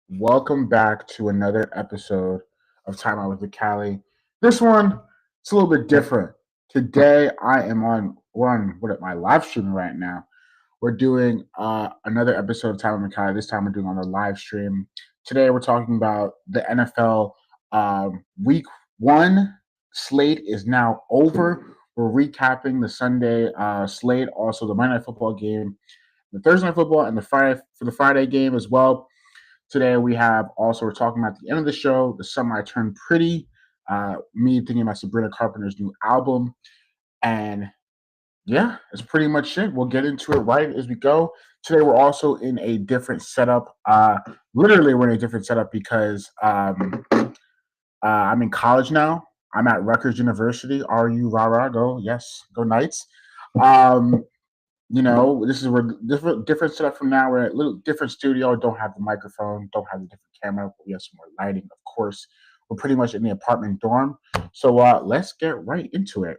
Welcome back to another episode of Time Out with the Cali. This one, it's a little bit different. Today, I am on one what my live streaming right now. We're doing another episode of Time Out with the Cali. This time, we're doing on the live stream. Today, we're talking about the NFL Week One slate is now over. We're recapping the Sunday slate, also the Monday Night Football game, the Thursday Night Football, and the Friday game as well. Today we have also we're talking about the end of the show, the summer I turned pretty, me thinking about Sabrina Carpenter's new album, and yeah, that's pretty much it. We'll get into it right as we go. Today we're also in a different setup. Literally, we're in a different setup because I'm in college now. I'm at Rutgers University. RU rah rah go yes go Knights. Um, this is where different setup from now. We're at a little different studio. Don't have the microphone. Don't have the different camera. But we have some more lighting, of course. We're pretty much in the apartment dorm. So let's get right into it.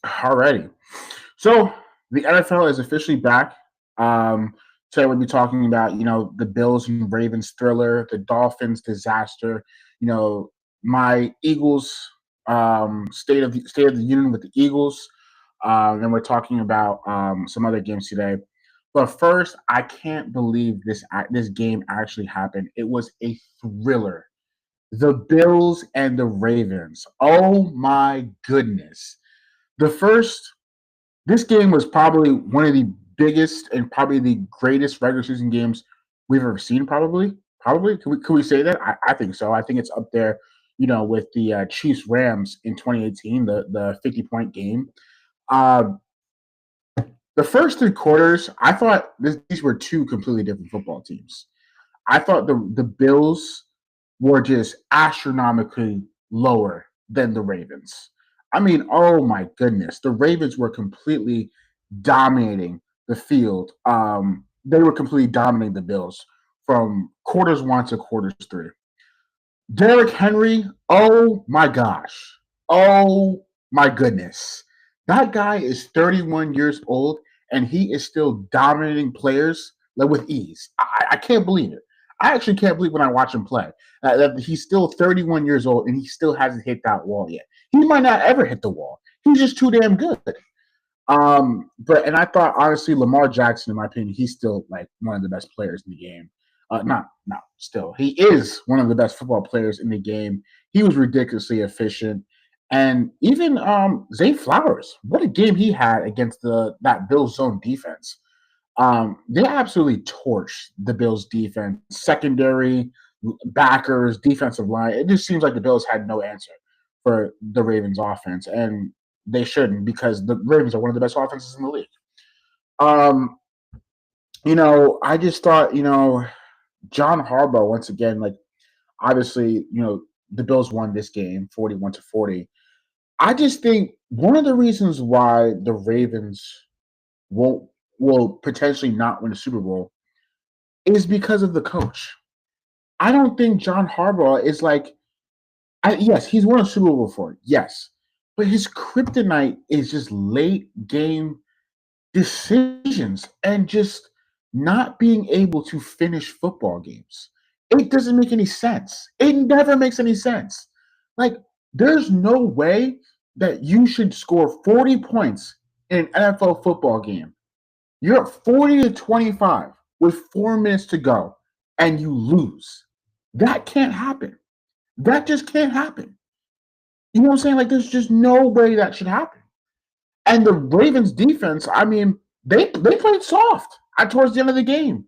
Alrighty. So the NFL is officially back. Today we'll be talking about the Bills and Ravens thriller, the Dolphins disaster. My Eagles state of the union with the Eagles. And we're talking about some other games today. But first, I can't believe this game actually happened. It was a thriller. The Bills and the Ravens. Oh my goodness! The first, this game was probably one of the biggest and probably the greatest regular season games we've ever seen. Probably. Could we say that? I think so. I think it's up there. With the Chiefs Rams in 2018, the 50-point game. Uh, the first three quarters, I thought these were two completely different football teams. I thought the Bills were just astronomically lower than the Ravens. I mean, oh my goodness, the Ravens were completely dominating the field. They were completely dominating the Bills from quarters one to quarters three. Derrick Henry, oh my gosh. Oh my goodness. That guy is 31 years old and he is still dominating players like with ease. I can't believe it. I actually can't believe when I watch him play that he's still 31 years old and he still hasn't hit that wall yet. He might not ever hit the wall. He's just too damn good. But I thought honestly, Lamar Jackson, in my opinion, he's still like one of the best players in the game. Still, he is one of the best football players in the game. He was ridiculously efficient, and even Zay Flowers, what a game he had against that Bills zone defense. They absolutely torched the Bills defense, secondary, backers, defensive line. It just seems like the Bills had no answer for the Ravens offense, and they shouldn't because the Ravens are one of the best offenses in the league. Um, I just thought, John Harbaugh once again, like obviously, the Bills won this game 41-40. I just think one of the reasons why the Ravens won't will potentially not win the Super Bowl is because of the coach. I don't think John Harbaugh is like yes, he's won a Super Bowl before, yes, but his kryptonite is just late game decisions and just not being able to finish football games. It doesn't make any sense. It never makes any sense. Like, there's no way that you should score 40 points in an NFL football game. You're up 40-25 with 4 minutes to go and you lose. That can't happen. That just can't happen. You know what I'm saying? Like, there's just no way that should happen. And the Ravens defense, I mean, they played soft towards the end of the game.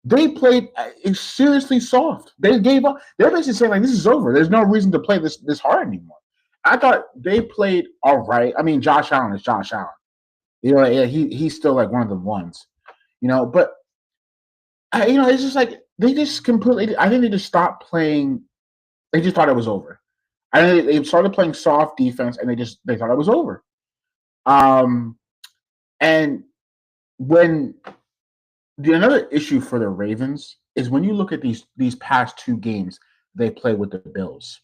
They played seriously soft. They gave up. They're basically saying like, this is over. There's no reason to play this hard anymore. I thought they played all right. I mean, Josh Allen is Josh Allen. He's still like one of the ones. But it's just like they just completely. I think they just stopped playing. They just thought it was over. I think they started playing soft defense, and they thought it was over. And when another issue for the Ravens is when you look at these past two games they play with the Bills.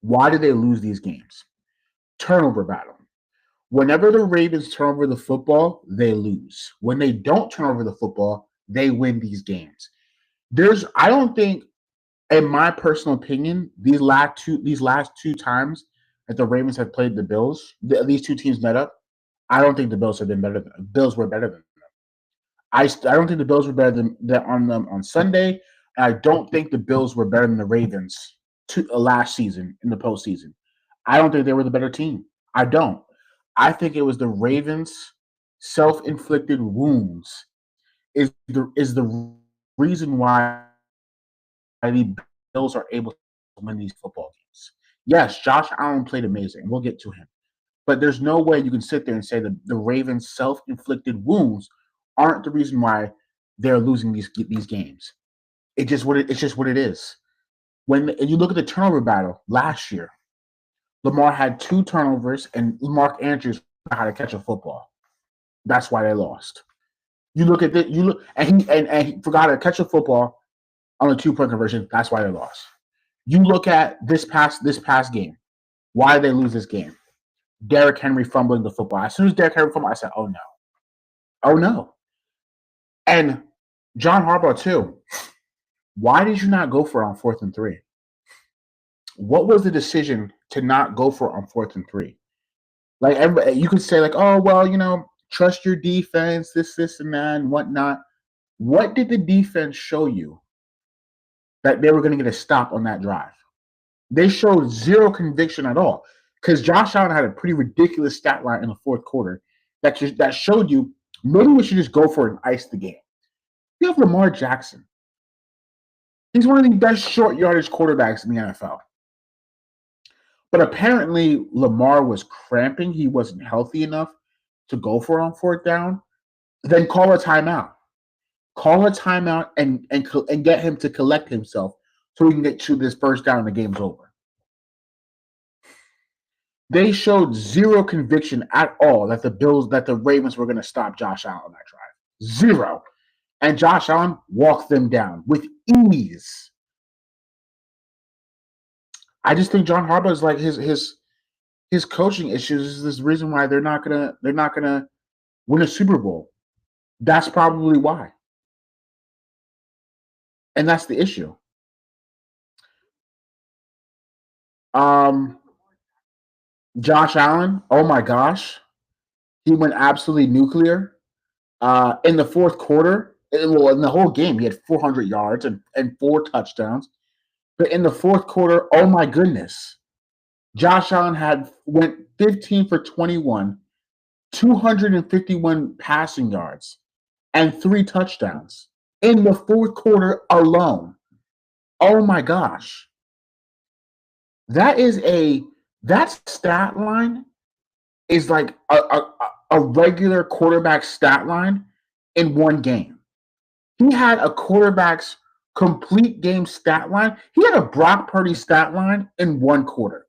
Why did they lose these games? Turnover battle. Whenever the Ravens turn over the football, they lose. When they don't turn over the football, they win these games. I don't think, in my personal opinion, these last two times that the Ravens have played the Bills, these two teams met up. I don't think the Bills have been better. Bills were better than them. I don't think the Bills were better than on them on Sunday. And I don't think the Bills were better than the Ravens last season in the postseason. I don't think they were the better team. I don't. I think it was the Ravens' self-inflicted wounds is the reason why the Bills are able to win these football games. Yes, Josh Allen played amazing. We'll get to him. But there's no way you can sit there and say that the Ravens' self-inflicted wounds aren't the reason why they're losing these games. It's just what it is. When you look at the turnover battle last year, Lamar had 2 turnovers, and Mark Andrews forgot how to catch a football. That's why they lost. You look at it, and he forgot how to catch a football on a 2-point conversion. That's why they lost. You look at this past game. Why did they lose this game? Derrick Henry fumbling the football. As soon as Derrick Henry fumbled, I said, "Oh no, oh no!" And John Harbaugh too. Why did you not go for it on 4th and 3? What was the decision to not go for it on 4th and 3? Like everybody, you could say like, "Oh well, trust your defense, this, and that, and whatnot." What did the defense show you that they were going to get a stop on that drive? They showed zero conviction at all because Josh Allen had a pretty ridiculous stat line in the 4th quarter that showed you maybe we should just go for it and ice the game. You have Lamar Jackson. He's one of the best short yardage quarterbacks in the NFL. But apparently Lamar was cramping. He wasn't healthy enough to go for it on 4th down. Then call a timeout. Call a timeout and get him to collect himself so we can get to this first down and the game's over. They showed zero conviction at all that the Ravens were going to stop Josh Allen on that drive. Zero. And Josh Allen walked them down with ease. I just think John Harbaugh is like his coaching issues is this reason why they're not gonna win a Super Bowl. That's probably why. And that's the issue. Josh Allen, oh my gosh, he went absolutely nuclear. In the 4th quarter, well, in the whole game, he had 400 yards and 4 touchdowns. But in the 4th quarter, oh my goodness, Josh Allen went 15 for 21, 251 passing yards, and 3 touchdowns in the 4th quarter alone. Oh my gosh. That stat line is like a regular quarterback stat line in one game. He had a quarterback's complete game stat line. He had a Brock Purdy stat line in 1 quarter.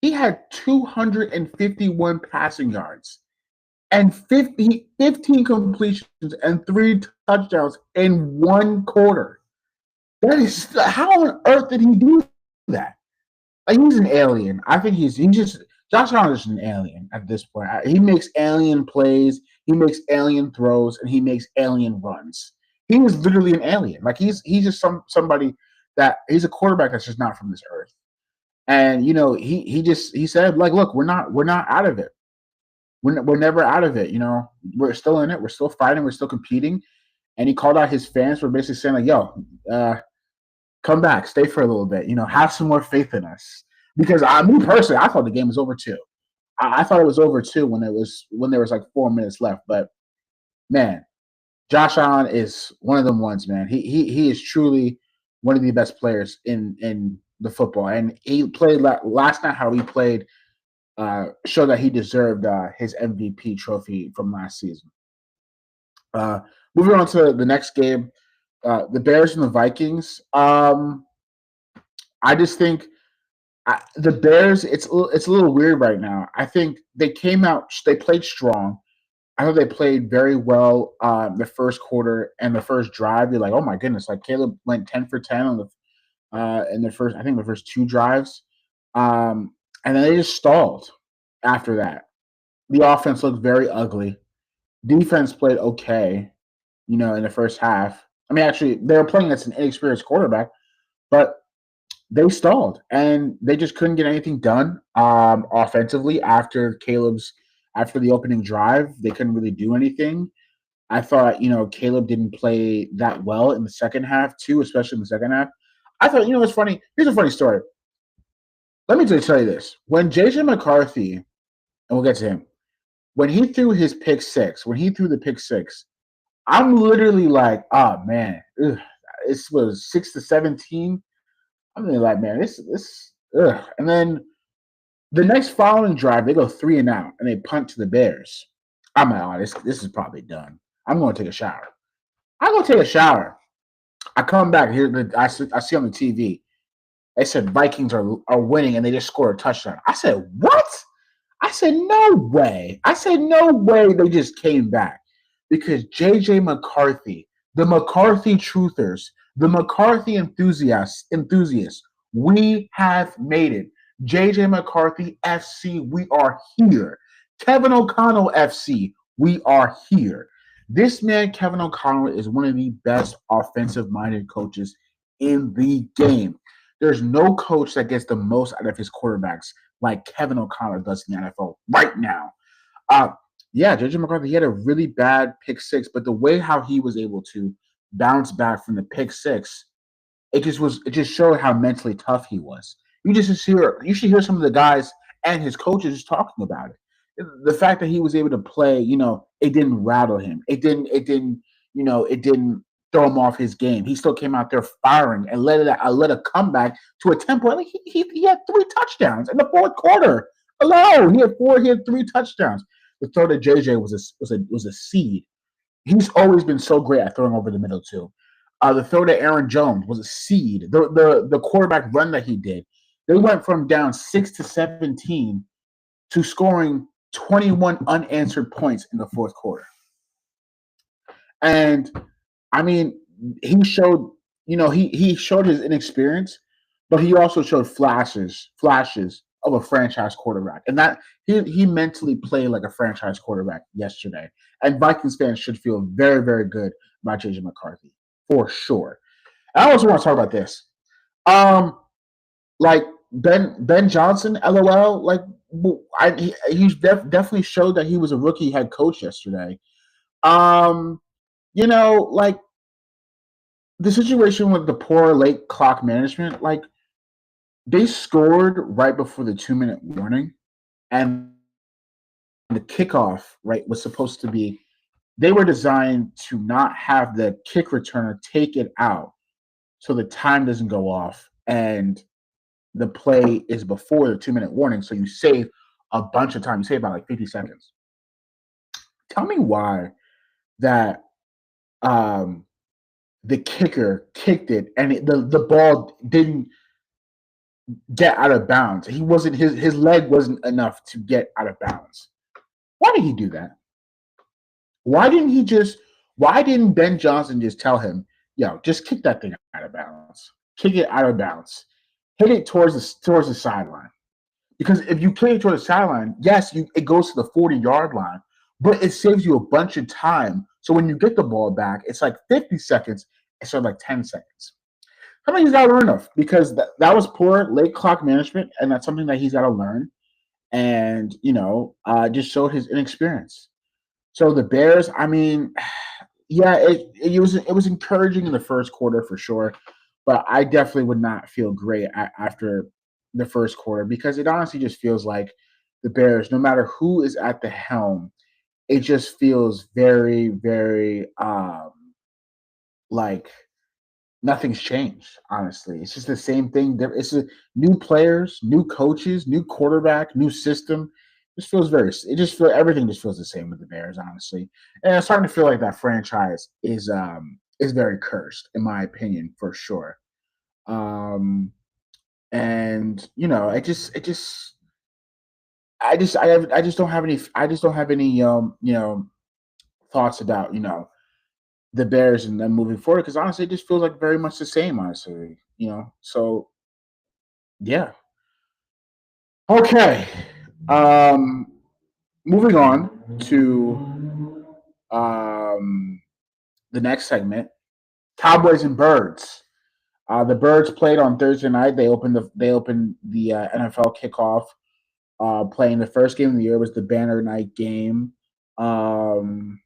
He had 251 passing yards and 15 completions and 3 touchdowns in 1 quarter. That is how on earth did he do that? Like, he's an alien. I think he's just Josh Allen is an alien at this point. He makes alien plays, he makes alien throws, and he makes alien runs. He is literally an alien. Like he's just somebody that he's a quarterback that's just not from this earth. And he said like, look, we're not out of it. We're never out of it. We're still in it. We're still fighting. We're still competing. And he called out his fans for basically saying like, yo, come back, stay for a little bit. Have some more faith in us. Because me personally, I thought the game was over too. I thought it was over too when there was like 4 minutes left. But man, Josh Allen is one of them ones, man. He is truly one of the best players in the football, and he played last night. How he played showed that he deserved his MVP trophy from last season. Moving on to the next game, the Bears and the Vikings. I just think the Bears. It's a little weird right now. I think they came out. They played strong. I thought they played very well the 1st quarter and the first drive. You're like, oh my goodness! Like Caleb went 10 for 10 on in the first 2 drives, and then they just stalled after that. The offense looked very ugly. Defense played okay, in the first half. I mean, actually, they were playing against an inexperienced quarterback, but they stalled and they just couldn't get anything done offensively after the opening drive. They couldn't really do anything. I thought, Caleb didn't play that well in the second half too, especially in the second half. I thought, it's funny. Here's a funny story. Let me just tell you this. When JJ McCarthy, and we'll get to him, when he threw the pick six, I'm literally like, oh man, this was 6-17. I'm really like, man, this, ugh. And then the next following drive, they go 3-and-out and they punt to the Bears. I'm like, oh, this is probably done. I'm going to take a shower. I go take a shower. I come back here. I see on the TV. They said Vikings are winning and they just scored a touchdown. I said, what? I said, no way. They just came back because JJ McCarthy, the McCarthy truthers, the McCarthy enthusiasts, we have made it. JJ McCarthy FC, we are here. Kevin O'Connell FC, we are here. This man, Kevin O'Connell, is one of the best offensive-minded coaches in the game. There's no coach that gets the most out of his quarterbacks like Kevin O'Connell does in the NFL right now. JJ McCarthy, he had a really bad pick six, but the way how he was able to bounce back from the pick six, it just showed how mentally tough he was. You should hear some of the guys and his coaches just talking about it. The fact that he was able to play, it didn't rattle him. It didn't throw him off his game. He still came out there firing and led a comeback to a tempo. Like he had 3 touchdowns in the fourth quarter alone. He had 3 touchdowns. The throw to JJ was a seed. He's always been so great at throwing over the middle too. The throw to Aaron Jones was a seed. The quarterback run that he did, they went from down 6-17 to scoring 21 unanswered points in the fourth quarter. And I mean, he showed, he showed his inexperience, but he also showed flashes of a franchise quarterback. And that he mentally played like a franchise quarterback yesterday. And Vikings fans should feel very, very good about JJ McCarthy for sure. I also want to talk about this. Like Ben Johnson, LOL. Like he definitely showed that he was a rookie head coach yesterday. Like the situation with the poor late clock management, like they scored right before the 2-minute warning, and the kickoff, right, was supposed to be. They were designed to not have the kick returner take it out, so the time doesn't go off, and the play is before the 2-minute warning, so you save a bunch of time. You save about like 50 seconds. Tell me why that the kicker kicked it and the ball didn't get out of bounds. His leg wasn't enough to get out of bounds. Why did he do that? Why didn't Ben Johnson just tell him, yo, just kick that thing out of bounds. Kick it out of bounds. Hit it towards the sideline. Because if you kick it towards the sideline, yes, it goes to the 40-yard line, but it saves you a bunch of time. So when you get the ball back, it's like 50 seconds instead of like 10 seconds. Something he's got to learn of, because that was poor late clock management, and that's something that he's got to learn. And just showed his inexperience. So the Bears, I mean, yeah, it was encouraging in the first quarter for sure, but I definitely would not feel great after the first quarter, because it honestly just feels like the Bears, no matter who is at the helm, it just feels very, very like nothing's changed. Honestly, it's just the same thing. It's new players, new coaches, new quarterback, new system. Everything just feels the same with the Bears, honestly. And it's starting to feel like that franchise is very cursed, in my opinion, for sure. And I just don't have any thoughts about the Bears and them moving forward, because honestly it just feels like very much the same, honestly. So yeah. Okay. Um Moving on to the next segment. Cowboys and Birds. The Birds played on Thursday night. They opened the NFL kickoff. Playing the first game of the year was the Banner Night game. Um,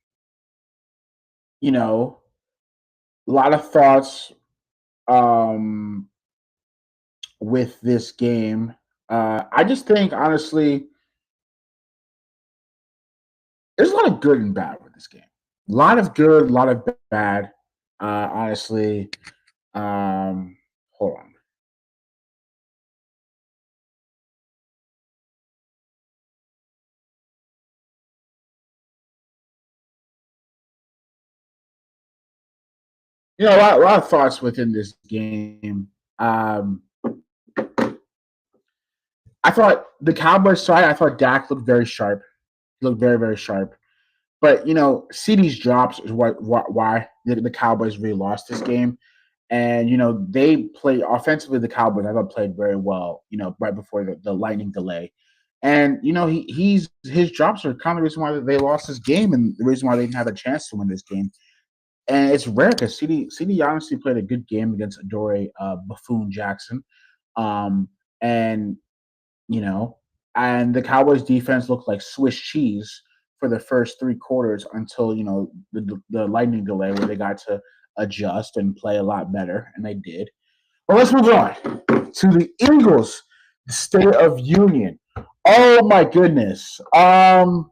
you know, a lot of thoughts um, with this game. I just think honestly, there's a lot of good and bad with this game. A lot of good, a lot of bad. Honestly, hold on. A lot of thoughts within this game. Um, I thought the Cowboys side, I thought Dak looked very sharp. He looked very, very sharp. But CD's drops is why the Cowboys really lost this game. And they played offensively. The Cowboys I thought played very well. Right before the lightning delay, and his drops are kind of the reason why they lost this game, and the reason why they didn't have a chance to win this game. And it's rare because CD honestly played a good game against Adore Buffoon Jackson, um, and you know, and the Cowboys defense looked like Swiss cheese for the first three quarters until the lightning delay where they got to adjust and play a lot better, and they did. Well, let's move on to the Eagles State of Union. Oh my goodness. Jalen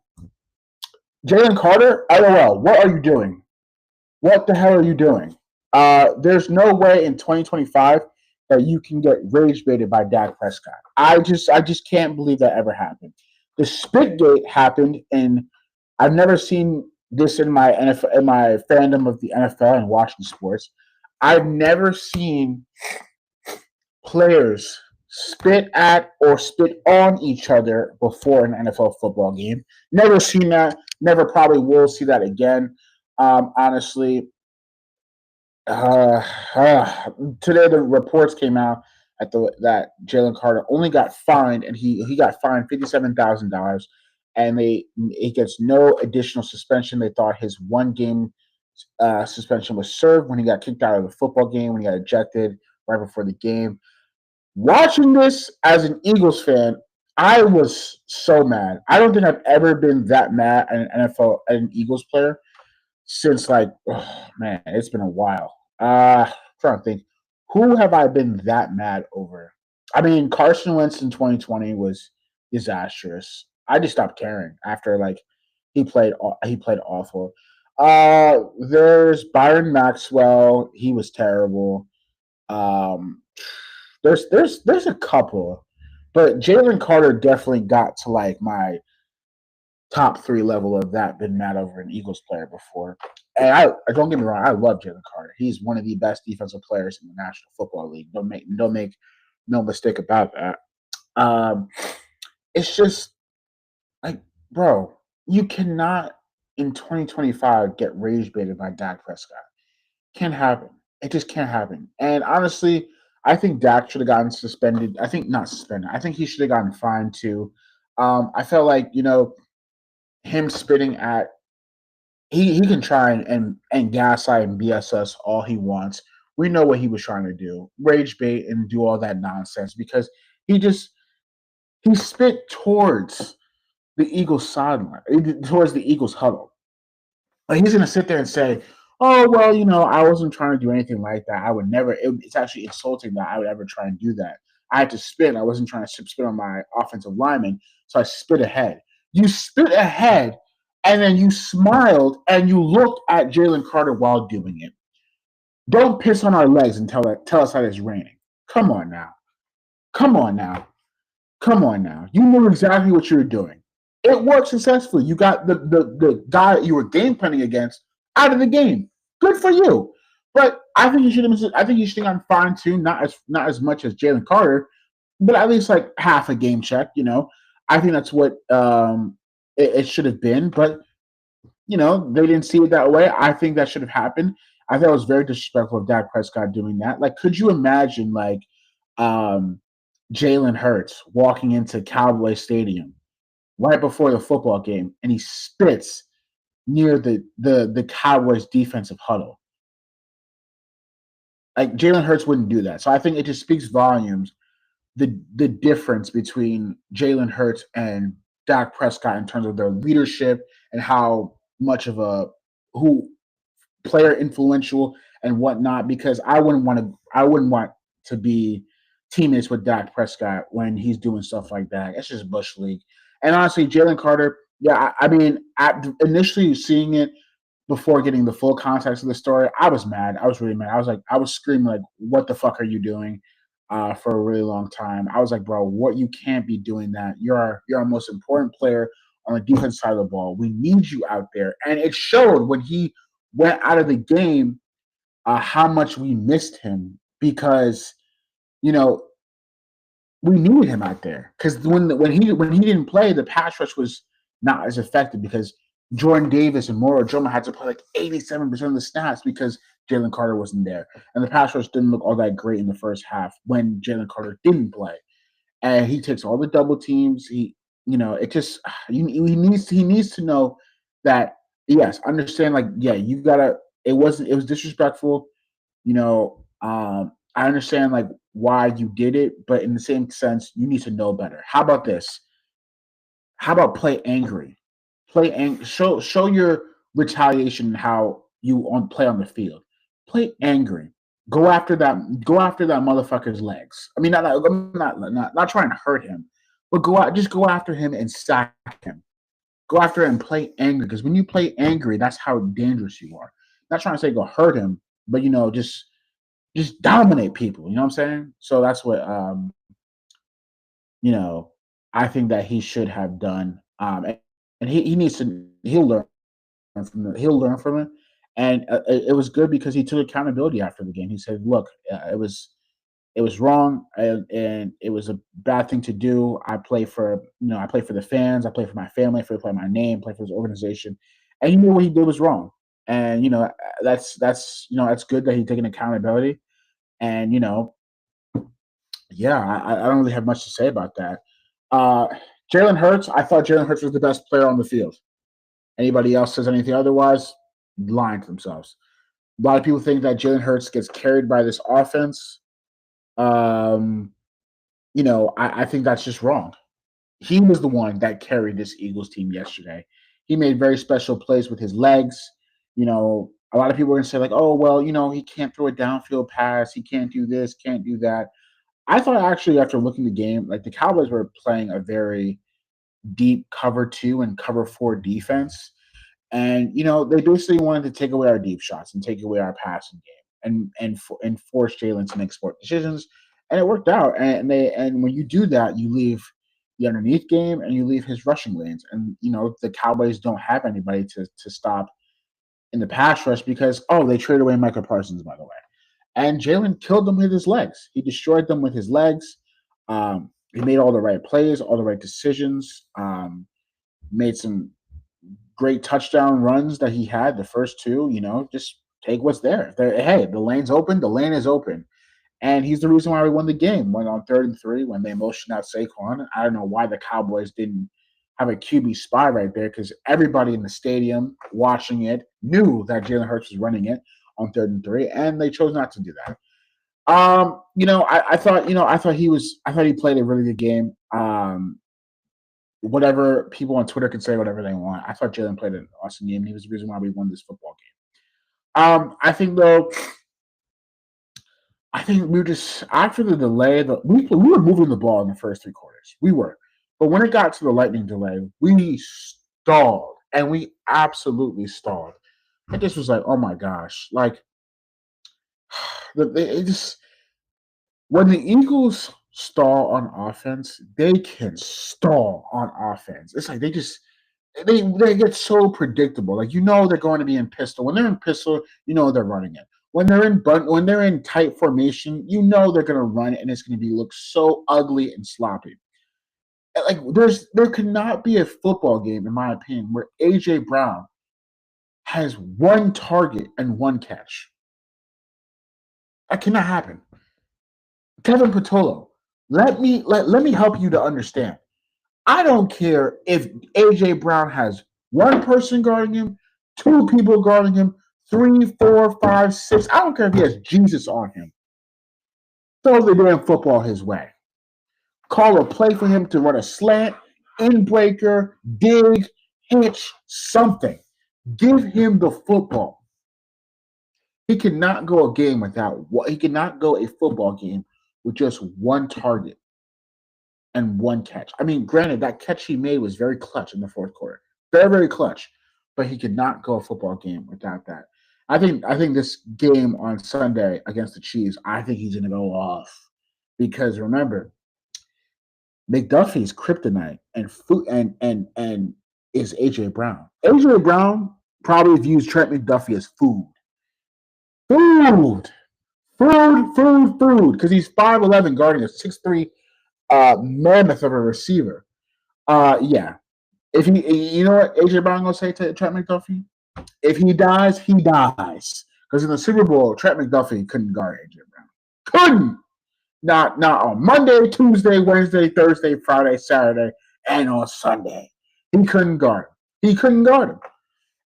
Carter, LOL, what are you doing? What the hell are you doing? There's no way in 2025 that you can get rage baited by Dak Prescott. I just can't believe that ever happened. The Spitgate happened, and I've never seen this in my NFL, in my fandom of the NFL and watching sports. I've never seen players spit at or spit on each other before an NFL football game. Never seen that. Never probably will see that again. Honestly, uh, uh, today the reports came out that Jalen Carter only got fined, and he got fined $57,000, and he gets no additional suspension. They thought his 1 game suspension was served when he got kicked out of the football game when he got ejected right before the game. Watching this as an Eagles fan, I was so mad. I don't think I've ever been that mad at an NFL at an Eagles player since like, oh, man, it's been a while. Trying to think, who have I been that mad over? I mean, Carson Wentz in 2020 was disastrous. I just stopped caring after like he played awful. There's Byron Maxwell. He was terrible. Um, there's a couple, but Jalen Carter definitely got to like my top three level of that. Been mad over an Eagles player before, and I don't get me wrong, I love Jalen Carter. He's one of the best defensive players in the National Football League. Don't make no mistake about that. Um, it's just like, bro, you cannot in 2025 get rage baited by Dak Prescott. Can't happen. It just can't happen. And honestly, I think Dak should have gotten suspended. I think not suspended. I think he should have gotten fined too. I felt like him spitting at he can try and gaslight and BS us all he wants. We know what he was trying to do, rage bait and do all that nonsense because he just he spit towards the Eagles sideline, towards the Eagles huddle. Like he's gonna sit there and say, "Oh well, I wasn't trying to do anything like that. I would never. It's actually insulting that I would ever try and do that. I had to spit. I wasn't trying to spit on my offensive lineman, so I spit ahead. You spit ahead, and then you smiled and you looked at Jalen Carter while doing it. Don't piss on our legs and tell us that it's raining. Come on now. Come on now. Come on now. You knew exactly what you were doing. It worked successfully. You got the guy you were game planning against out of the game. Good for you. But I think you should have. I think you should have gotten fined too. Not as much as Jalen Carter, but at least like half a game check. I think that's what it should have been. But they didn't see it that way. I think that should have happened. I thought it was very disrespectful of Dak Prescott doing that. Like, could you imagine like um, Jalen Hurts walking into Cowboy Stadium right before the football game and he spits near the Cowboys defensive huddle? Like Jalen Hurts wouldn't do that. So I think it just speaks volumes the difference between Jalen Hurts and Dak Prescott in terms of their leadership and how much of a who player influential and whatnot. Because I wouldn't want to be teammates with Dak Prescott when he's doing stuff like that. It's just bush league. And honestly, Jalen Carter, yeah, I mean, initially seeing it before getting the full context of the story, I was mad. I was really mad. I was screaming like, "What the fuck are you doing?" For a really long time. I was like, "Bro, what? You can't be doing that. You're our most important player on the defense side of the ball. We need you out there." And it showed when he went out of the game how much we missed him because you know we needed him out there because when he didn't play, the pass rush was not as effective because Jordan Davis and Moro Drummer had to play like 87% of the snaps because Jalen Carter wasn't there, and the pass rush didn't look all that great in the first half when Jalen Carter didn't play, and he takes all the double teams. It just he needs to know that yes, understand like yeah, you gotta. It was disrespectful. I understand like why you did it, but in the same sense, you need to know better. How about this? How about play angry? Show your retaliation how you play on the field. Play angry. Go after that motherfucker's legs. I mean, not trying to hurt him, but just go after him and sack him. Go after him and play angry because when you play angry, that's how dangerous you are. Not trying to say go hurt him, but just dominate people. You know what I'm saying? So that's what you know I think that he should have done. And he needs to he'll learn from it. And it was good because he took accountability after the game. He said, "Look, it was wrong and it was a bad thing to do. I play for the fans, I play for my family, I play for my name, play for his organization." And he knew what he did was wrong. And that's good that he's taking accountability. And yeah, I don't really have much to say about that. Uh, Jalen Hurts, I thought Jalen Hurts was the best player on the field. Anybody else says anything otherwise, lying to themselves. A lot of people think that Jalen Hurts gets carried by this offense. Um, I think that's just wrong. He was the one that carried this Eagles team yesterday. He made very special plays with his legs. A lot of people are going to say, like, oh, well, he can't throw a downfield pass. He can't do this, can't do that. I thought actually after looking at the game, like the Cowboys were playing a very deep cover two and cover four defense. And they basically wanted to take away our deep shots and take away our passing game and force Jalen to make sport decisions, and it worked out. And when you do that, you leave the underneath game and you leave his rushing lanes. And the Cowboys don't have anybody to stop in the pass rush because they traded away Michael Parsons, by the way, and Jalen killed them with his legs. He destroyed them with his legs. He made all the right plays, all the right decisions. Made some great touchdown runs that he had, the first two, just take what's there. Hey, the lane's open, the lane is open. And he's the reason why we won the game. Went on 3rd and 3 when they motioned out Saquon. I don't know why the Cowboys didn't have a QB spy right there because everybody in the stadium watching it knew that Jalen Hurts was running it on 3rd and 3, and they chose not to do that. I thought he played a really good game. Whatever people on Twitter can say, whatever they want. I thought Jalen played an awesome game. He was the reason why we won this football game. I think though, we were just after the delay. We were moving the ball in the first 3 quarters. We were, but when it got to the lightning delay, we stalled, and we absolutely stalled. It just was like, oh my gosh, like it just when the Eagles stall on offense, they can stall on offense. It's like they get so predictable. Like they're going to be in pistol. When they're in pistol, they're running it. When they're in tight formation, they're going to run it, and it's going to look so ugly and sloppy. Like there could not be a football game, in my opinion, where AJ Brown has 1 target and 1 catch. That cannot happen. Kevin Patolo, let me help you to understand. I don't care if AJ Brown has 1 person guarding him, 2 people guarding him, 3, 4, 5, 6. I don't care if he has Jesus on him. Throw the damn football his way. Call a play for him to run a slant, in breaker, dig, hitch, something. Give him the football. He cannot go a game without what he cannot go a football game with just one target and one catch. I mean, granted, that catch he made was very clutch in the fourth quarter. Very, very clutch. But he could not go a football game without that. I think this game on Sunday against the Chiefs, I think he's gonna go off. Because remember, McDuffie's kryptonite and is AJ Brown. AJ Brown probably views Trent McDuffie as food. Food. Food. Because he's 5'11 guarding a 6'3 mammoth of a receiver. Yeah. If you know what AJ Brown gonna say to Trent McDuffie? If he dies, he dies. Because in the Super Bowl, Trent McDuffie couldn't guard AJ Brown. Couldn't. Not on Monday, Tuesday, Wednesday, Thursday, Friday, Saturday, and on Sunday. He couldn't guard him.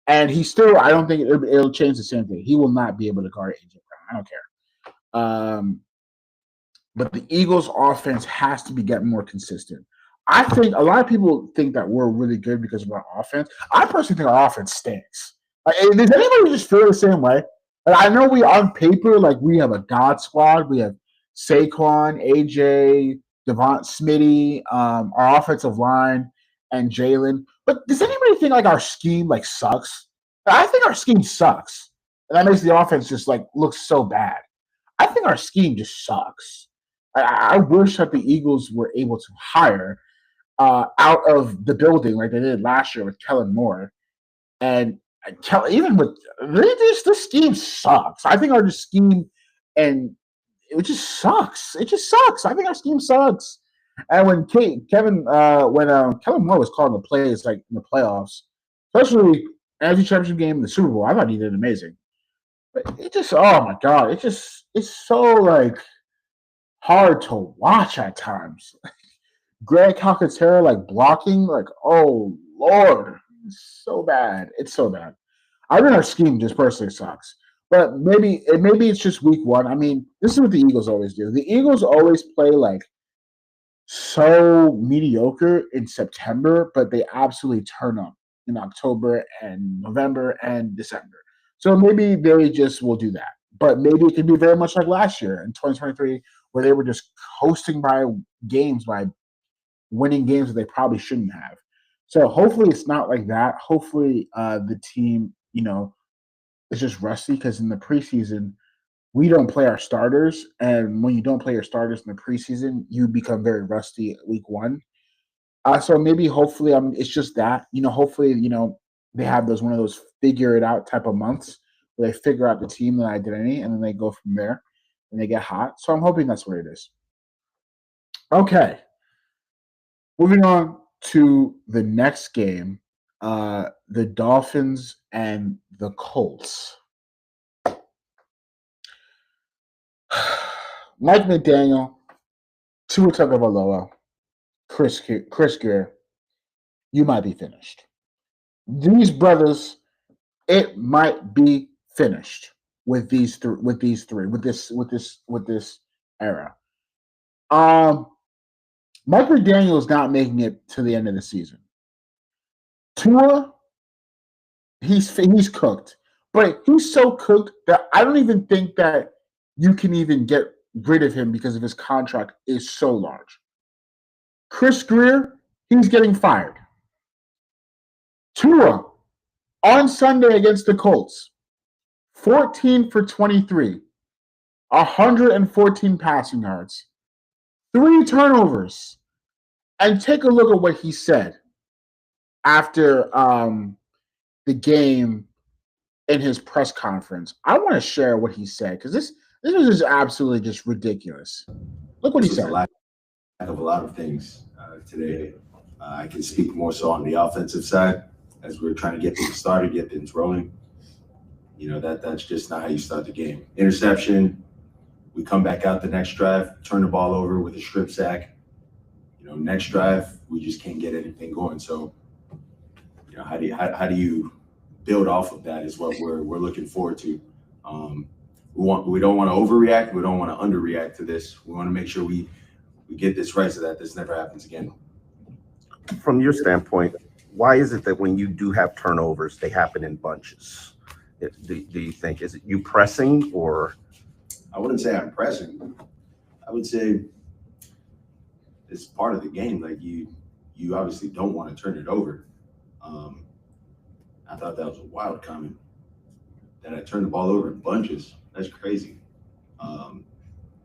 And he still, I don't think it'll change the same thing. He will not be able to guard AJ Brown. I don't care. But the Eagles' offense has to be getting more consistent. I think a lot of people think that we're really good because of our offense. I personally think our offense stinks. Does anybody just feel the same way? I know we on paper, we have a God squad. We have Saquon, AJ, Devont Smitty, our offensive line, and Jalen. But does anybody think our scheme sucks? I think our scheme sucks. And that makes the offense just look so bad. I think our scheme just sucks. I wish that the Eagles were able to hire out of the building like they did last year with Kellen Moore. And even with this scheme sucks. I think our scheme and it just sucks. It just sucks. I think our scheme sucks. And when Kellen Moore was calling the plays in the playoffs, especially NFC Championship game in the Super Bowl, I thought he did amazing. But it just, oh my God, it's so hard to watch at times. Greg Calcaterra blocking, oh Lord, it's so bad. It's so bad. I think our scheme just personally sucks. But maybe it's just week one. I mean, this is what the Eagles always do. The Eagles always play so mediocre in September, but they absolutely turn up in October and November and December. So maybe they just will do that. But maybe it can be very much like last year in 2023, where they were just coasting by games by winning games that they probably shouldn't have. So hopefully it's not like that. Hopefully the team, is just rusty because in the preseason, we don't play our starters. And when you don't play your starters in the preseason, you become very rusty at week one. So maybe hopefully it's just that, hopefully, they have one of those figure it out type of months where they figure out the team, the identity, and then they go from there and they get hot. So I'm hoping that's what it is. Okay. Moving on to the next game, the Dolphins and the Colts. Mike McDaniel, Tua Tagovailoa, Chris Grier, you might be finished. These brothers, it might be finished with these three, with this era. Mike McDaniel is not making it to the end of the season. Tua, he's cooked, but he's so cooked that I don't even think that you can even get rid of him because of his contract is so large. Chris Grier, he's getting fired. Tua, on Sunday against the Colts, 14 for 23, 114 passing yards, 3 turnovers. And take a look at what he said after the game in his press conference. I want to share what he said because this was just absolutely just ridiculous. Look what he said. Lack of a lot of things today. I can speak more so on the offensive side as we're trying to get things started, get things rolling. That's just not how you start the game. Interception. We come back out the next drive, turn the ball over with a strip sack. Next drive, we just can't get anything going. So, how do you build off of that is what we're looking forward to. We don't want to overreact. We don't want to underreact to this. We want to make sure we get this right so that this never happens again. From your standpoint, why is it that when you do have turnovers, they happen in bunches? Do you think, is it you pressing, or? I wouldn't say I'm pressing. I would say it's part of the game. Like you obviously don't want to turn it over. I thought that was a wild comment that I turned the ball over in bunches. That's crazy.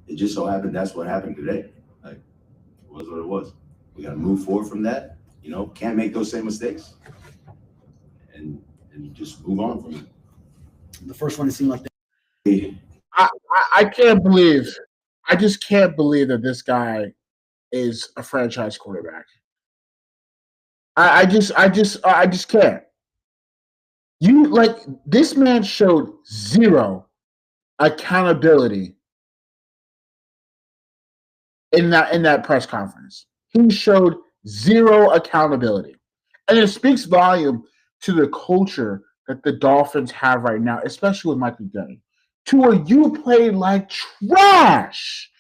It just so happened that's what happened today. Like, it was what it was. We got to move forward from that. Can't make those same mistakes, and just move on from it. The first one, it seemed like I can't believe. I just can't believe that this guy is a franchise quarterback. I just can't. This man showed zero accountability in that press conference. He showed zero accountability. And it speaks volume to the culture that the Dolphins have right now, especially with Mike McDaniel, to where you played like trash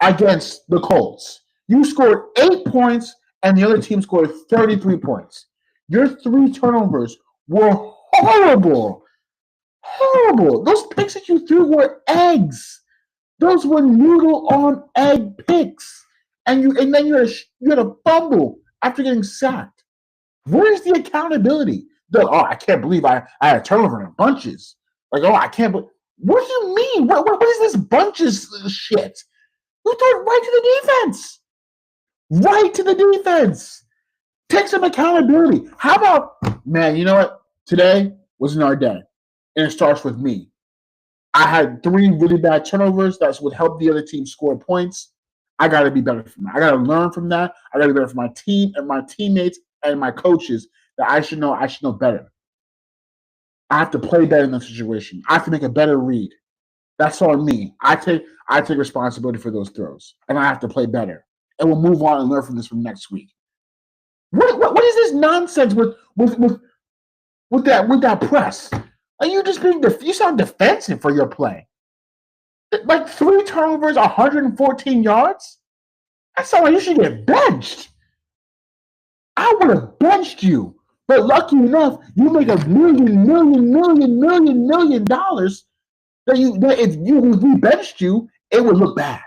against the Colts. You scored 8 points, and the other team scored 33 points. Your 3 turnovers were horrible. Horrible. Those picks that you threw were eggs. Those were noodle on egg picks. And then you had a fumble after getting sacked. Where's the accountability? I can't believe I had a turnover in bunches. I can't believe. What do you mean? What is this bunches shit? You threw it right to the defense. Right to the defense. Take some accountability. How about, man, you know what? Today wasn't our day. And it starts with me. I had 3 really bad turnovers that would help the other team score points. I got to be better from that. I got to learn from that. I got to be better for my team and my teammates and my coaches that I should know better. I have to play better in that situation. I have to make a better read. That's on me. I take responsibility for those throws, and I have to play better. And we'll move on and learn from this from next week. What is this nonsense with that press? Are you just you sound defensive for your play? Like 3 turnovers, 114 yards? That sounds like you should get benched. I would have benched you. But lucky enough, you make $1 million that if we benched you, it would look bad.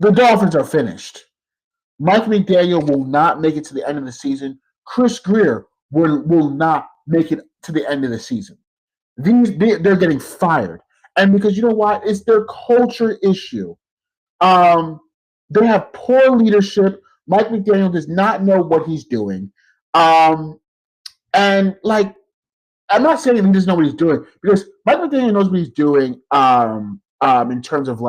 The Dolphins are finished. Mike McDaniel will not make it to the end of the season. Chris Grier will not make it to the end of the season. They're getting fired. And because you know what? It's their culture issue. They have poor leadership. Mike McDaniel does not know what he's doing. I'm not saying he doesn't know what he's doing, because Mike McDaniel knows what he's doing in terms of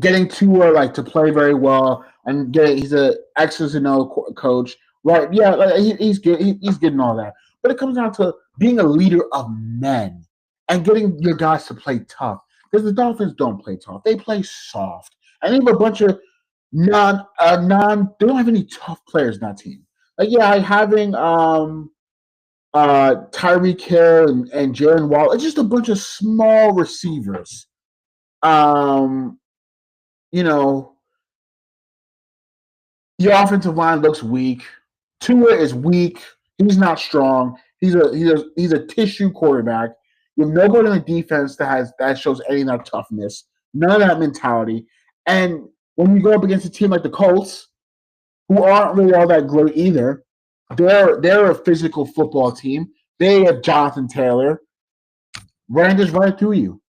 getting Tua to play very well, and he's an X's and O coach, right? Yeah, he's good. He's getting all that, but it comes down to being a leader of men and getting your guys to play tough. Because the Dolphins don't play tough; they play soft, and they have a bunch of they don't have any tough players in that team. Having Tyreek Hill and Jalen Waddle, it's just a bunch of small receivers. Your offensive line looks weak. Tua is weak. He's not strong. He's a tissue quarterback. You have nobody on the defense that shows any of that toughness, none of that mentality. And when you go up against a team like the Colts, who aren't really all that great either, they're a physical football team. They have Jonathan Taylor running right through you.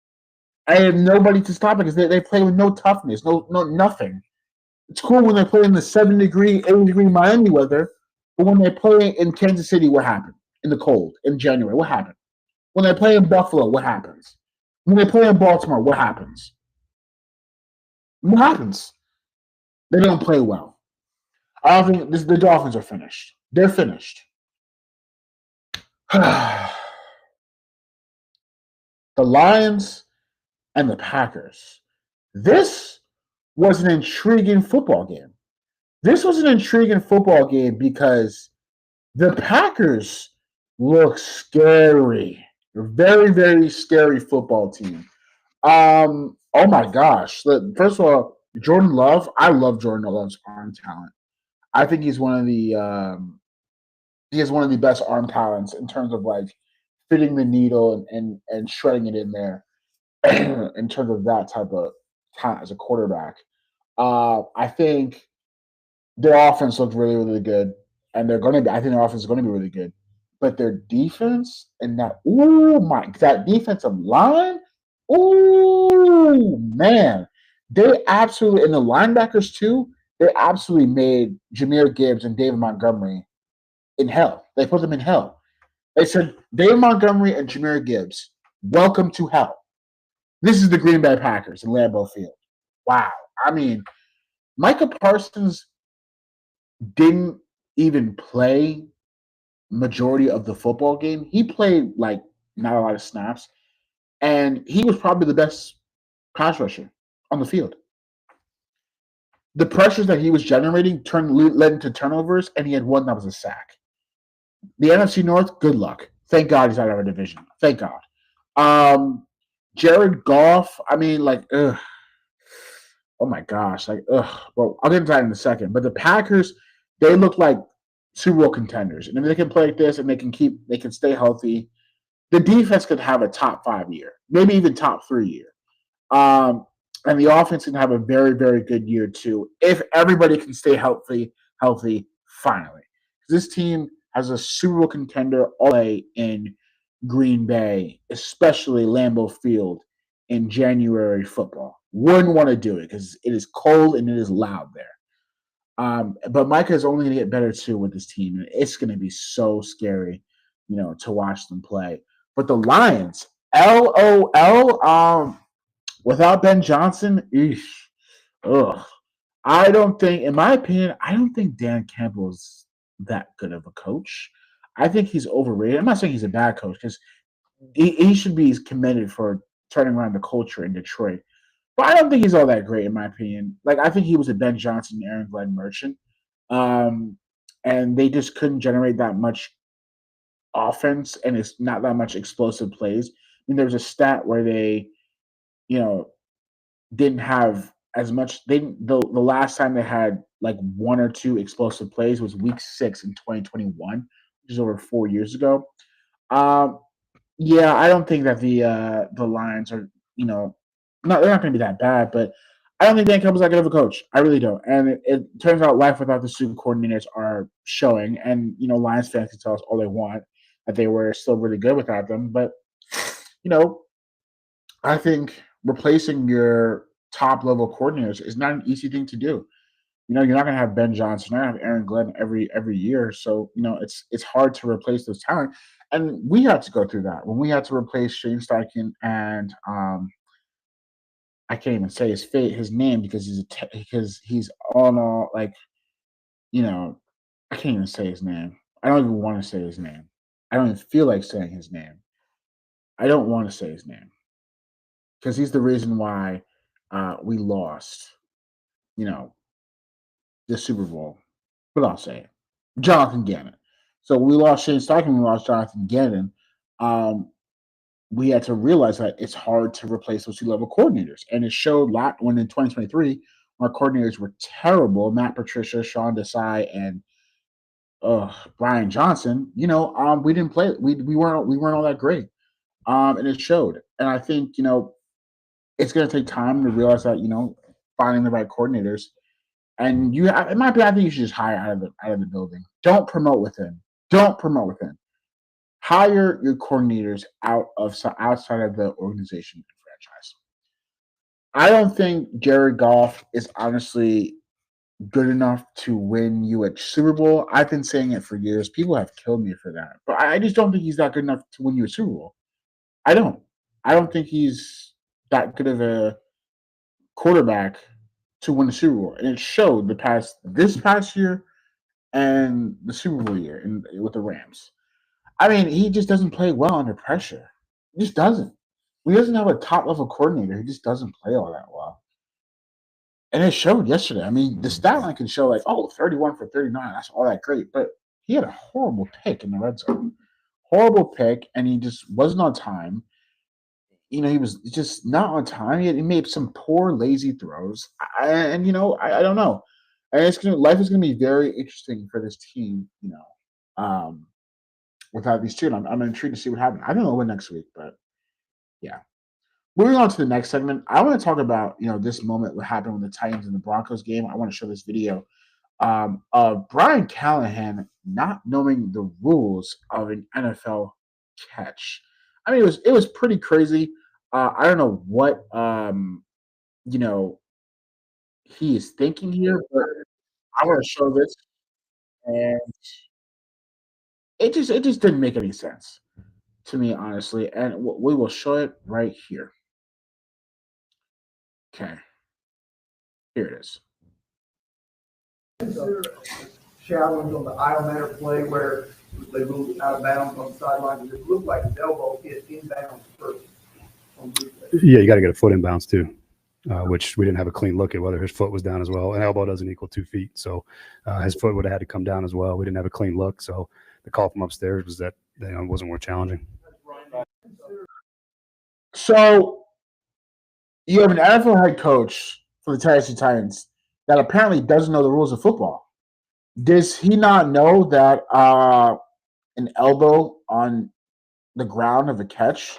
I have nobody to stop it because they play with no toughness, no nothing. It's cool when they play in the 70-degree, 80-degree Miami weather, but when they play in Kansas City, what happened? In the cold, in January, what happened? When they play in Buffalo, what happens? When they play in Baltimore, what happens? What happens? They don't play well. I don't think the Dolphins are finished. They're finished. The Lions and the Packers. This was an intriguing football game. This was an intriguing football game because the Packers look scary. Very, very scary football team. Oh my gosh. First of all, Jordan Love. I love Jordan Love's arm talent. I think he has one of the best arm talents in terms of like fitting the needle and shredding it in there in terms of that type of talent as a quarterback. I think their offense looked really, really good, and they're going to be. I think their offense is going to be really good, but their defense and that defensive line, man, they absolutely and the linebackers too. They absolutely made Jameer Gibbs and David Montgomery in hell. They put them in hell. They said, David Montgomery and Jameer Gibbs, welcome to hell. This is the Green Bay Packers in Lambeau Field. Wow. I mean, Micah Parsons didn't even play majority of the football game. He played like not a lot of snaps, and he was probably the best pass rusher on the field. The pressures that he was generating led into turnovers, and he had one that was a sack. The NFC North, good luck. Thank God he's out of our division. Thank God. Jared Goff, I mean, like, ugh. Oh my gosh. Like, ugh. Well, I'll get into that in a second. But the Packers, they look like Super Bowl contenders. And if they can play like this and they can stay healthy, the defense could have a top 5 year, maybe even top 3 year. And the offense can have a very, very good year too, if everybody can stay healthy, finally. This team has a Super Bowl contender all the way in Green Bay, especially Lambeau Field in January football. Wouldn't want to do it because it is cold and it is loud there. But Micah is only going to get better too with this team, and it's going to be so scary, to watch them play. But the Lions, LOL, without Ben Johnson, ugh. I don't think, in my opinion, I don't think Dan Campbell is that good of a coach. I think he's overrated. I'm not saying he's a bad coach because he should be commended for turning around the culture in Detroit. But I don't think he's all that great, in my opinion. Like, I think he was a Ben Johnson, Aaron Glenn Merchant. And they just couldn't generate that much offense, and it's not that much explosive plays. I mean, there was a stat where they, didn't have as much. The last time they had like 1 or 2 explosive plays was Week 6 in 2021, which is over 4 years ago. Um, yeah, I don't think that the Lions are, they're not going to be that bad, but I don't think Dan Campbell's that good of a coach. I really don't. And it turns out life without the super coordinators are showing, and Lions fans can tell us all they want that they were still really good without them, but you know, I think replacing your top level coordinators is not an easy thing to do. You're not going to have Ben Johnson, you're not going to have Aaron Glenn every year, so it's hard to replace those talent. And we had to go through that when we had to replace Shane Steichen and I can't even say his name because he's on all like I can't even say his name. I don't even want to say his name. I don't even feel like saying his name. I don't want to say his name because he's the reason why we lost, you know, the Super Bowl. But I'll say it. Jonathan Gannon. So we lost Shane Steichen, we lost Jonathan Gannon. We had to realize that it's hard to replace those 2 level coordinators. And it showed a lot when in 2023, our coordinators were terrible. Matt Patricia, Sean Desai, and Brian Johnson. We didn't play. We weren't all that great. And it showed. And I think it's going to take time to realize that finding the right coordinators. And it might be. I think you should just hire out of the building. Don't promote within. Hire your coordinators outside of the organization and franchise. I don't think Jared Goff is honestly good enough to win you a Super Bowl. I've been saying it for years. People have killed me for that. But I just don't think he's that good enough to win you a Super Bowl. I don't. I don't think he's that good of a quarterback to win the Super Bowl. And it showed this past year and the Super Bowl year with the Rams. I mean, he just doesn't play well under pressure. He just doesn't. He doesn't have a top level coordinator. He just doesn't play all that well. And it showed yesterday. I mean, the stat line can show like, 31 for 39. That's all that great. But he had a horrible pick in the red zone. Horrible pick, and he just wasn't on time. He was just not on time. He made some poor, lazy throws. I don't know. And life is gonna be very interesting for this team, without these two. And I'm intrigued to see what happens. I don't know when next week, but yeah. Moving on to the next segment, I want to talk about this moment what happened with the Titans and the Broncos game. I want to show this video of Brian Callahan not knowing the rules of an NFL catch. I mean, it was pretty crazy. I don't know what you know he is thinking here, but I want to show this, and it just didn't make any sense to me, honestly. And we will show it right here. Okay, here it is. Challenge on the Islander play where they moved out of bounds on the sideline. It looked like his elbow hit inbounds first. Yeah, you got to get a foot inbounds too, which we didn't have a clean look at whether his foot was down as well. An elbow doesn't equal 2 feet, so his foot would have had to come down as well. We didn't have a clean look, so the call from upstairs was that it wasn't more challenging. So you have an NFL head coach for the Tennessee Titans that apparently doesn't know the rules of football. Does he not know that an elbow on the ground of a catch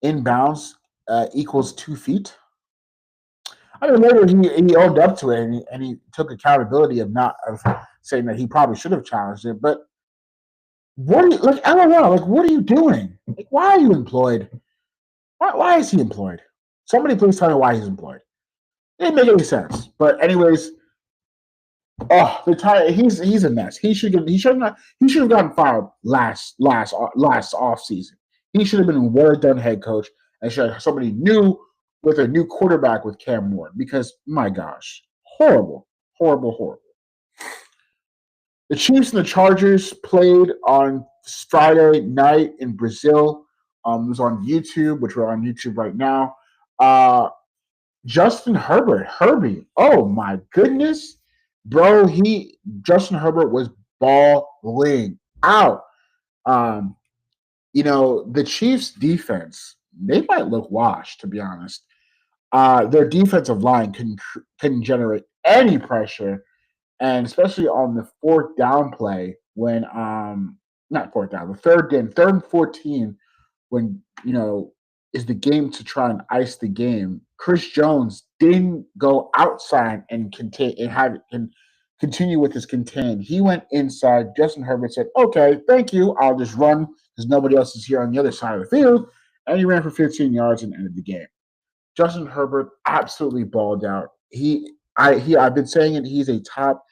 inbounds equals 2 feet? I mean, later he owned up to it and he took accountability of saying that he probably should have challenged it. But I don't know. Like, what are you doing? Like, why are you employed? Why is he employed? Somebody please tell me why he's employed. It didn't make any sense. But anyways, he's a mess. He should have gotten fired last off season. He should have been a well done head coach and should have somebody new with a new quarterback with Cam Ward, because my gosh, horrible. The Chiefs and the Chargers played on Friday night in Brazil. It was on YouTube, which we're on YouTube right now. Justin Herbie. Oh my goodness, bro! Justin Herbert was balling out. The Chiefs' defense, they might look washed, to be honest. Their defensive line couldn't generate any pressure, and especially on the fourth down play when not fourth down, the third and 14, when is the game to try and ice the game. Chris Jones didn't go outside and continue with his contain. He went inside. Justin Herbert said, "Okay, thank you. I'll just run because nobody else is here on the other side of the field," and he ran for 15 yards and ended the game. Justin Herbert absolutely balled out. I've been saying it. He's a top.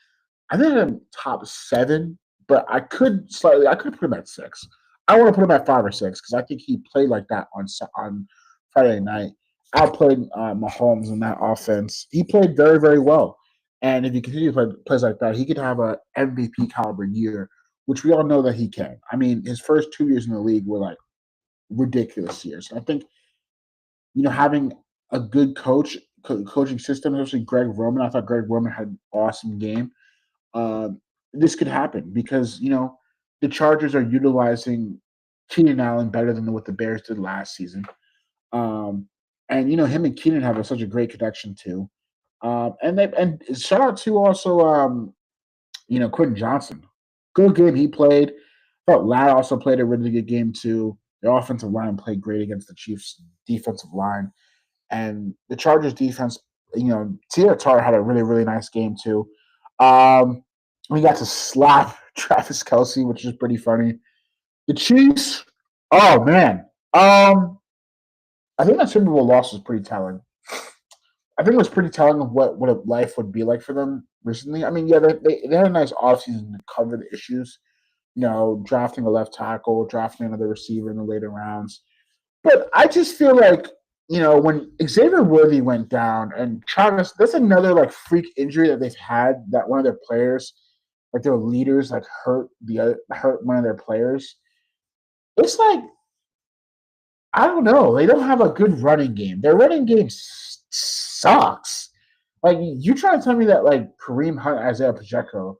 I think I'm top 7, but I could put him at 6. I want to put him at 5 or 6 because I think he played like that on Friday night. Outplayed Mahomes in that offense. He played very, very well. And if he continues to play plays like that, he could have a MVP caliber year, which we all know that he can. I mean, his first 2 years in the league were like ridiculous years. I think, having a good coaching system, especially Greg Roman. I thought Greg Roman had an awesome game. This could happen because, the Chargers are utilizing Keenan Allen better than what the Bears did last season. And him and Keenan have such a great connection too. And shout out to also Quentin Johnson. Good game he played. I thought Ladd also played a really good game too. The offensive line played great against the Chiefs' defensive line. And the Chargers defense, Tia Tar had a really, really nice game too. We got to slap Travis Kelce, which is pretty funny. The Chiefs, oh man. I think that Super Bowl loss was pretty telling. I think it was pretty telling of what a life would be like for them recently. I mean, yeah, they had a nice offseason to cover the issues. Drafting a left tackle, drafting another receiver in the later rounds. But I just feel like, when Xavier Worthy went down and Travis, that's another like freak injury that they've had, that one of their players, like their leaders, like hurt one of their players. It's like, I don't know. They don't have a good running game. Their running game sucks. Like you trying to tell me that like Kareem Hunt, Isaiah Pacheco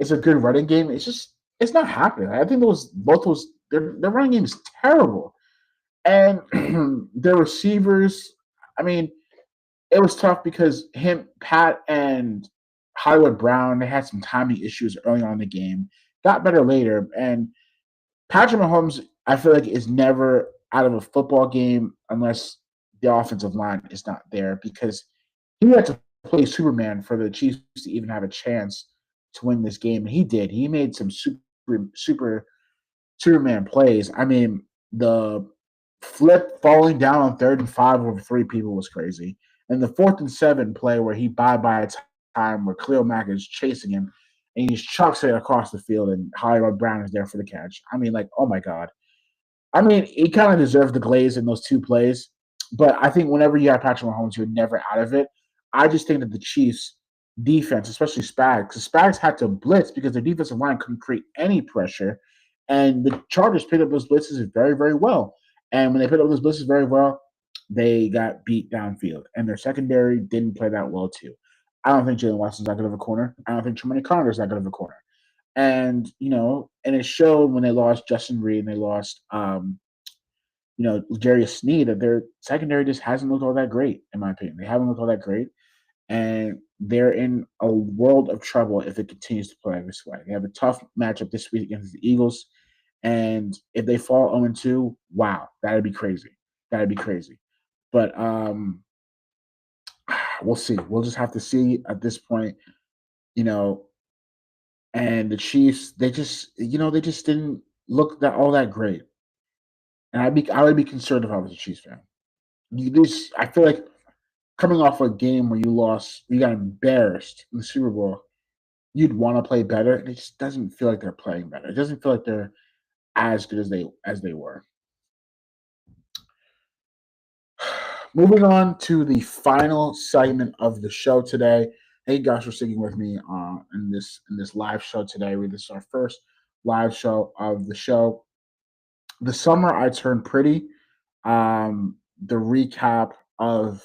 is a good running game? It's not happening. I think their running game is terrible, and their receivers. I mean, it was tough because Pat, and Hollywood Brown, they had some timing issues early on in the game. Got better later, and Patrick Mahomes, I feel like, is never out of a football game unless the offensive line is not there because he had to play Superman for the Chiefs to even have a chance to win this game. And he did. He made some super Superman plays. I mean, the flip falling down on 3rd and 5 over 3 people was crazy. And the 4th and 7 play where he by a time where Khalil Mack is chasing him and he just chucks it across the field and Hollywood Brown is there for the catch. I mean, like, oh my God. I mean, he kind of deserved the glaze in those 2 plays. But I think whenever you have Patrick Mahomes, you're never out of it. I just think that the Chiefs defense, especially Spags, because Spags had to blitz because their defensive line couldn't create any pressure. And the Chargers picked up those blitzes very, very well. And when they picked up those blitzes very well, they got beat downfield. And their secondary didn't play that well, too. I don't think Jalen Watson's that good of a corner. I don't think Tremaine Connor's that good of a corner. And, and it showed when they lost Justin Reed and they lost, Jarius Sneed, that their secondary just hasn't looked all that great, in my opinion. They haven't looked all that great. And they're in a world of trouble if it continues to play this way. They have a tough matchup this week against the Eagles. And if they fall 0-2, wow, that'd be crazy. That'd be crazy. But we'll see. We'll just have to see at this point, and the Chiefs, they just didn't look all that great. And I would be concerned if I was a Chiefs fan. I feel like coming off a game where you got embarrassed in the Super Bowl, you'd want to play better. And it just doesn't feel like they're playing better. It doesn't feel like they're as good as they were. Moving on to the final segment of the show today. Hey guys, for sticking with me in this live show today. This is our first live show of the show. The Summer I Turned Pretty. The recap of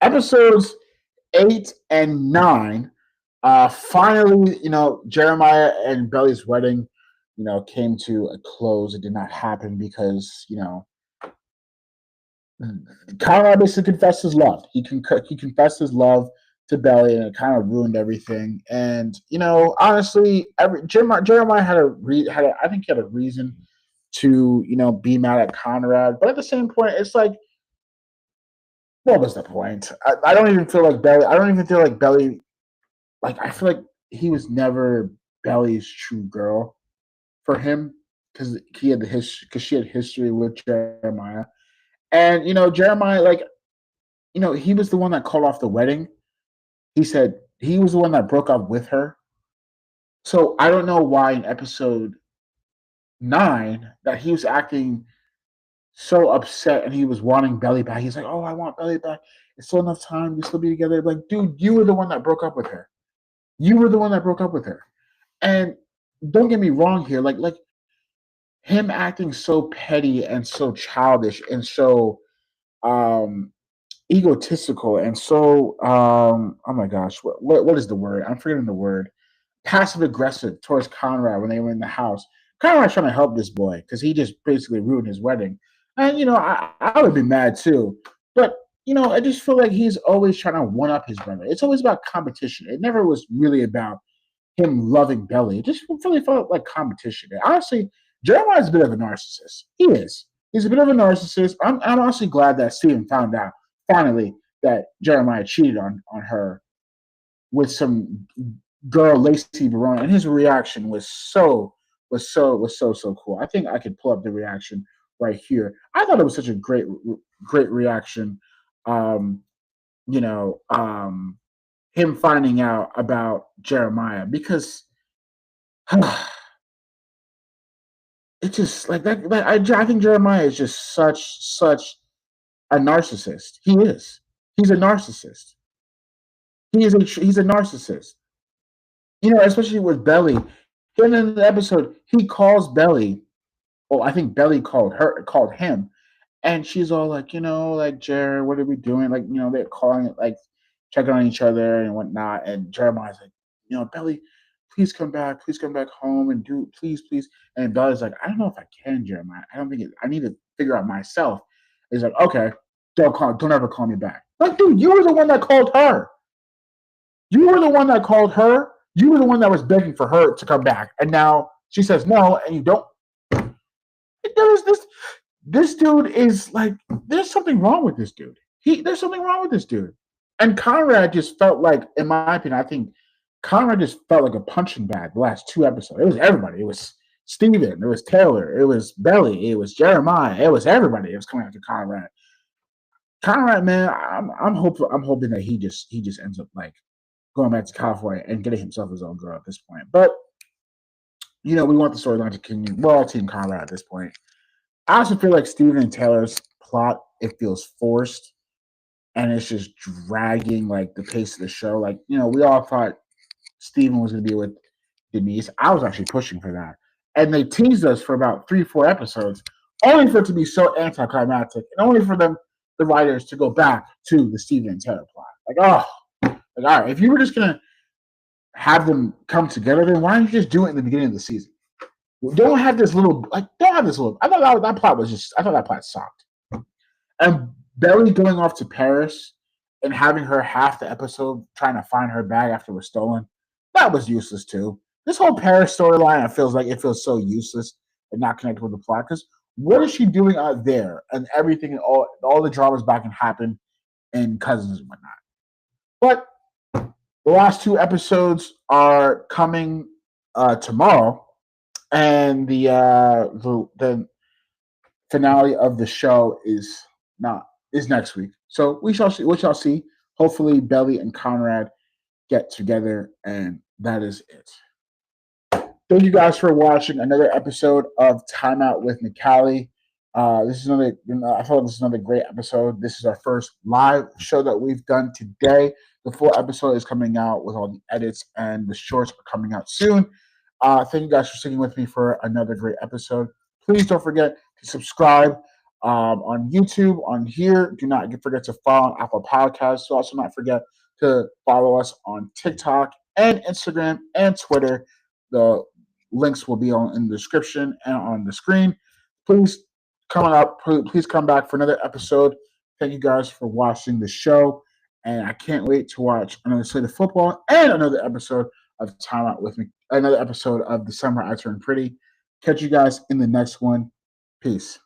episodes 8 and 9. Finally, Jeremiah and Belly's wedding, came to a close. It did not happen because, Conrad basically confessed his love. He confessed his love to Belly, and it kind of ruined everything. And honestly, Jeremiah had I think he had a reason to be mad at Conrad, but at the same point, it's like, what was the point? I don't even feel like Belly. I don't even feel like Belly. Like, I feel like he was never Belly's true girl for him because she had history with Jeremiah. And, Jeremiah, he was the one that called off the wedding. He said he was the one that broke up with her. So I don't know why in episode 9 that he was acting so upset and he was wanting Belly back. He's like, oh, I want Belly back. It's still enough time. We still be together. Like, dude, you were the one that broke up with her. You were the one that broke up with her. And don't get me wrong here. Like him acting so petty and so childish and so egotistical and so oh my gosh, what is the word? I'm forgetting the word. Passive aggressive towards Conrad when they were in the house. Conrad's trying to help this boy because he just basically ruined his wedding. And I would be mad too. But I just feel like he's always trying to one up his brother. It's always about competition. It never was really about him loving Belly. It just really felt like competition. And honestly, Jeremiah's a bit of a narcissist. He is. He's a bit of a narcissist. I'm honestly glad that Steven found out finally that Jeremiah cheated on her with some girl, Lacey Barone, and his reaction was so cool. I think I could pull up the reaction right here. I thought it was such a great reaction. Him finding out about Jeremiah because it's just like that. I think Jeremiah is just such a narcissist. He is. He's a narcissist. He's a narcissist. Especially with Belly. And in the episode, he calls Belly. Well, I think Belly called him, and she's all like, like, Jared, what are we doing? Like, they're calling it like checking on each other and whatnot. And Jeremiah's like, Belly, please come back home and please. And Belly's like, I don't know if I can, Jeremiah. I don't think I need to figure out myself. He's like, okay, don't ever call me back. Like, dude, you were the one that called her. You were the one that called her. You were the one that was begging for her to come back. And now she says no, and you don't. This dude is like, there's something wrong with this dude. There's something wrong with this dude. And Conrad just felt like, in my opinion, I think Conrad just felt like a punching bag the last 2 episodes. It was everybody. It was Steven. It was Taylor. It was Belly. It was Jeremiah. It was everybody. It was coming after Conrad. Conrad, man, I'm hoping that he just ends up like going back to California and getting himself his own girl at this point. But we want the storyline to continue. We're all Team Conrad at this point. I also feel like Steven and Taylor's plot, it feels forced, and it's just dragging like the pace of the show. Like, we all thought Steven was going to be with Denise. I was actually pushing for that. And they teased us for about 3-4 episodes, only for it to be so anticlimactic, and only for the writers to go back to the Steven and Taylor plot. Like, all right, if you were just going to have them come together, then why don't you just do it in the beginning of the season? Don't have this little. I thought that plot sucked. And Belly going off to Paris and having her half the episode trying to find her bag after it was stolen, that was useless too. This whole Paris storyline, it feels so useless and not connected with the plot. Because what is she doing out there? And everything, and all the dramas back and happen in Cousins and whatnot. But the last 2 episodes are coming tomorrow, and the finale of the show is next week. So we shall see. Hopefully, Belly and Conrad get together, and that is it. Thank you guys for watching another episode of Time Out with Micali. I thought this is another great episode. This is our first live show that we've done today. The full episode is coming out with all the edits, and the shorts are coming out soon. Thank you guys for sticking with me for another great episode. Please don't forget to subscribe on YouTube, on here. Do not forget to follow on Apple Podcasts. So also not forget to follow us on TikTok and Instagram and Twitter. The links will be in the description and on the screen. Please come back for another episode. Thank you guys for watching the show. And I can't wait to watch another slate of football and another episode of Time Out with Me. Another episode of The Summer I Turned Pretty. Catch you guys in the next one. Peace.